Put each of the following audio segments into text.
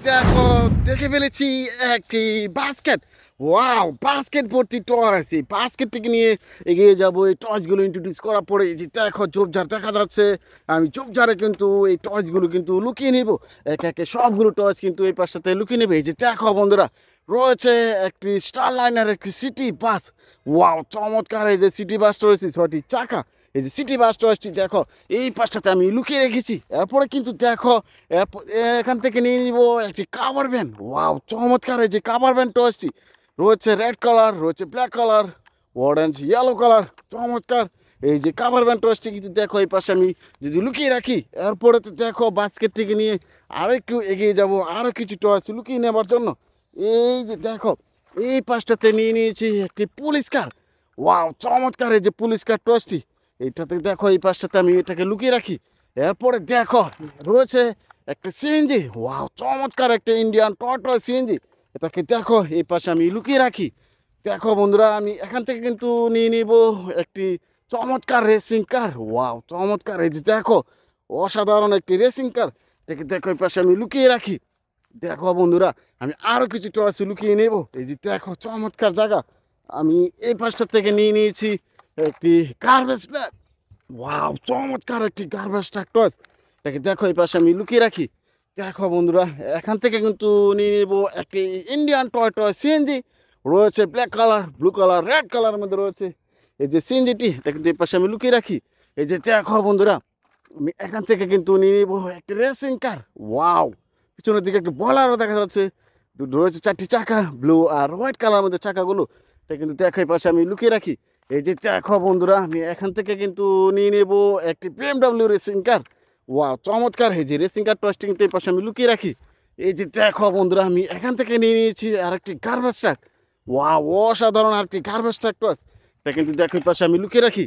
দেখো দেখে ফেলেছি একটি বাস্কেট। ওয়াও, বাস্কেট ভর্তি টয়স। এই বাস্কেটটিকে নিয়ে এগিয়ে যাবো। এই টয়সগুলো ইন্ট্রোডিউস করার পরে এই যে দেখো ঝোপঝাড় দেখা যাচ্ছে। আমি ঝোপঝাড়ে কিন্তু এই টয়সগুলো কিন্তু লুকিয়ে নেব। একে একে সবগুলো টয়স কিন্তু এই পাশটাতে লুকিয়ে নেবে। এই যে দেখো বন্ধুরা, রয়েছে একটি স্টার লাইনার, একটি সিটি বাস। ওয়াও, চমৎকার! এই যে সিটি বাসটা রয়েছে 6টি চাকা। এই যে সিটি বাস টয়সটি দেখো এই পাশটাতে আমি লুকিয়ে রেখেছি। এরপরে কিন্তু দেখো এখান থেকে নিয়ে নিব একটি কাভার ভ্যান। ওয়াও, চমৎকার! এই যে কাভার ভ্যান টয়সটি রয়েছে রেড কালার, রয়েছে black colour, orange, yellow colour. চমৎকার! এই যে কাভার ভ্যান টয়সটি কিন্তু দেখো এই পাশে আমি যদি লুকিয়ে রাখি, এরপরে তো দেখো বাস্কেটটিকে নিয়ে আরও একটু এগিয়ে যাব, আরও কিছু টয়স লুকিয়ে নেবার জন্য। এই যে দেখো এই পাশটাতে নিয়ে নিয়েছি একটি পুলিশ কার। ওয়াও, চমৎকার! এই যে পুলিশ কার টয়সটি এইটাতে দেখো এই পাশটাতে আমি এটাকে লুকিয়ে রাখি। এরপরে দেখো রয়েছে একটা সিএনজি। ওয়াও, চমৎকার! একটা ইন্ডিয়ান টয় সিএনজি। এটাকে দেখো এই পাশে আমি লুকিয়ে রাখি। দেখো বন্ধুরা, আমি এখান থেকে কিন্তু নিয়ে নিব একটি চমৎকার রেসিং কার। ওয়াও, চমৎকার! এই যে দেখো অসাধারণ একটি রেসিং কার। এটাকে দেখো এই পাশে আমি লুকিয়ে রাখি। দেখো বন্ধুরা, আমি আরও কিছু টয়স লুকিয়ে নেব। এই যে দেখো চমৎকার জায়গা। আমি এই পাশটা থেকে নিয়ে নিয়েছি একটি গার্বেজ ট্রাক। ওয়াও, চমৎকার একটি গার্বেজ ট্রাক টয়স। এটাকে দেখো এই পাশে আমি লুকিয়ে রাখি। দেখো বন্ধুরা, এখান থেকে কিন্তু নিয়ে নেব একটি ইন্ডিয়ান টয় সিএনজি। রয়েছে black colour, blue colour, red কালারের মধ্যে রয়েছে এই যে সিএনজিটি। এটা কিন্তু এই পাশে আমি লুকিয়ে রাখি। এই যে দেখো বন্ধুরা, আমি এখান থেকে কিন্তু নিয়ে নেব একটি রেসিং কার। ওয়াও, পিছনের দিকে একটু বলারও দেখা যাচ্ছে। রয়েছে 4টি চাকা, ব্লু আর হোয়াইট কালার মধ্যে চাকাগুলো। এটা কিন্তু দেখো এই পাশে আমি লুকিয়ে রাখি। এই যে দেখো বন্ধুরা, আমি এখান থেকে কিন্তু নিয়ে নেব একটি BMW রেসিং কার। ওয়াও, চমৎকার! এই যে রেসিং কার টয়সটি কিন্তু এই পাশে আমি লুকিয়ে রাখি। এই যে দেখো বন্ধুরা, আমি এখান থেকে নিয়ে নিয়েছি আরেকটি গার্বেজ ট্রাক। ওয়াও, অসাধারণ আরেকটি গার্বেজ ট্রাক টয়স। এটা কিন্তু দেখো এই পাশে আমি লুকিয়ে রাখি।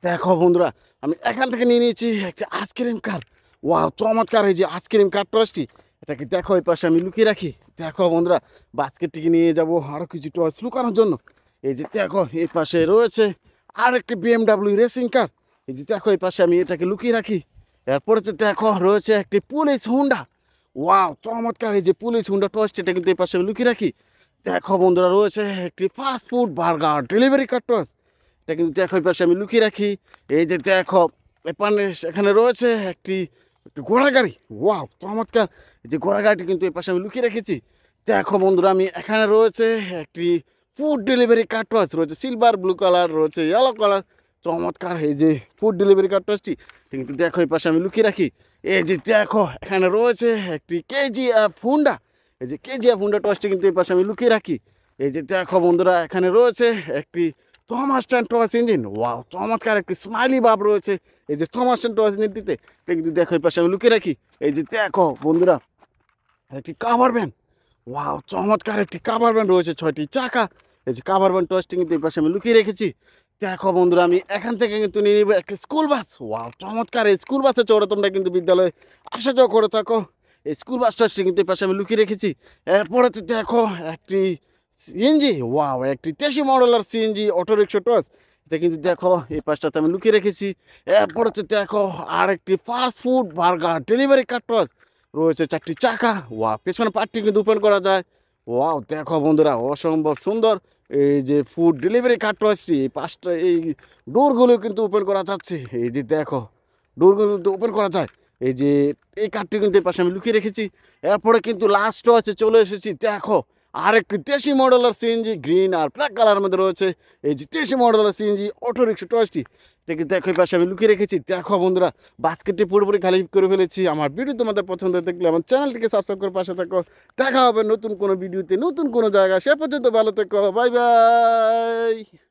দেখো বন্ধুরা, আমি এখান থেকে নিয়ে নিয়েছি একটা আইসক্রিম কার। ওয়াও, চমৎকার! এই যে আইসক্রিম কার টয়সটি। এটাকে দেখো এই পাশে আমি লুকিয়ে রাখি। দেখো বন্ধুরা, বাস্কেটটিকে নিয়ে যাব আরও কিছু টয়স লুকানোর জন্য। এই যে দেখো এই পাশে রয়েছে আর একটি BMW রেসিং কার। এই যে দেখো এই পাশে আমি এটাকে লুকিয়ে রাখি। এরপরে তো দেখো রয়েছে একটি পুলিশ হুন্ডা। ওয়াও, চমৎকার! এই যে পুলিশ হুন্ডা টয়সটি, এটা কিন্তু এই পাশে আমি লুকিয়ে রাখি। দেখো বন্ধুরা, রয়েছে একটি ফাস্ট ফুড বার্গার ডেলিভারি কার টয়স। এটা কিন্তু দেখো এই পাশে আমি লুকিয়ে রাখি। এই যে দেখো এখানে রয়েছে একটি একটি ঘোড়া গাড়ি। ওয়াও, চমৎকার! এই যে ঘোড়া গাড়িটি কিন্তু এই পাশে আমি লুকিয়ে রেখেছি। দেখো বন্ধুরা, আমি এখানে রয়েছে একটি ফুড ডেলিভারি কার টয়স। রয়েছে সিলভার, ব্লু কালার, রয়েছে ইয়েলো কালার। চমৎকার! এই যে ফুড ডেলিভারি কার টয়সটি কিন্তু দেখো এই পাশে আমি লুকিয়ে রাখি। এই যে দেখো এখানে রয়েছে একটি KGF হুন্ডা। এই যে KGF হুন্ডা টয়সটি কিন্তু এই পাশে আমি লুকিয়ে রাখি। এই যে দেখো বন্ধুরা, এখানে রয়েছে একটি থমাস ট্যান টয়স ইঞ্জিন। ওয়াও, চমৎকার! একটি স্মাইলি ভাব রয়েছে এই যে থমাস ট্যান টয়স ইঞ্জিনটিতে। এটা কিন্তু দেখো এই পাশে আমি লুকিয়ে রাখি। এই যে দেখো বন্ধুরা, একটি কাভার ভ্যান। ওয়াও, চমৎকার! একটি কাভার ভ্যান রয়েছে 6টি চাকা। এই যে কাভার ভ্যান টয়সটি কিন্তু এই পাশে আমি লুকিয়ে রেখেছি। দেখো বন্ধুরা, আমি এখান থেকে কিন্তু নিয়ে নিব একটা স্কুল বাস। ওয়াও, চমৎকার! এই স্কুল বাসে চড়ে তোমরা কিন্তু বিদ্যালয়ে আসা যাওয়া করে থাকো। এই স্কুল বাস টয়সটি কিন্তু এই পাশে আমি লুকিয়ে রেখেছি। এরপরে তো দেখো একটি সিএনজি। ওয়াও, একটি 83 মডেলের সিএনজি অটোরিক্সা টয়স। এটা কিন্তু দেখো এই পাশটাতে আমি লুকিয়ে রেখেছি। এরপরে তো দেখো আর একটি ফাস্ট ফুড বার্গার ডেলিভারি কার টয়স। রয়েছে 4টি চাকা। ওয়াও, পেছনে পার্টটি কিন্তু ওপেন করা যায়। ওয়াও, দেখো বন্ধুরা, অসম্ভব সুন্দর! এই যে ফুড ডেলিভারি কার টয়সটি, এই পাঁচটা এই ডোরগুলো কিন্তু ওপেন করা যাচ্ছে। এই যে দেখো ডোরগুলো কিন্তু ওপেন করা যায়। এই যে এই কারটি কিন্তু এই পাশে আমি লুকিয়ে রেখেছি। এরপরে কিন্তু লাস্ট টয়সে চলে এসেছি। দেখো আরেকটি 83 মডেলের সিএনজি, গ্রিন আর ব্ল্যাক কালারের মধ্যে রয়েছে এই যে 83 মডেলের সিএনজি অটোরিক্সা টয়সটি। দেখে দেখো এই পাশে আমি লুকিয়ে রেখেছি। দেখো বন্ধুরা, বাস্কেটটি পুরোপুরি খালি করে ফেলেছি। আমার ভিডিও তোমাদের পছন্দ দেখলে আমার চ্যানেলটিকে সাবস্ক্রাইব করে পাশে থাকো। দেখা হবে নতুন কোনো ভিডিওতে, নতুন কোনো জায়গা। সে পর্যন্ত ভালো থেকো। Bye bye.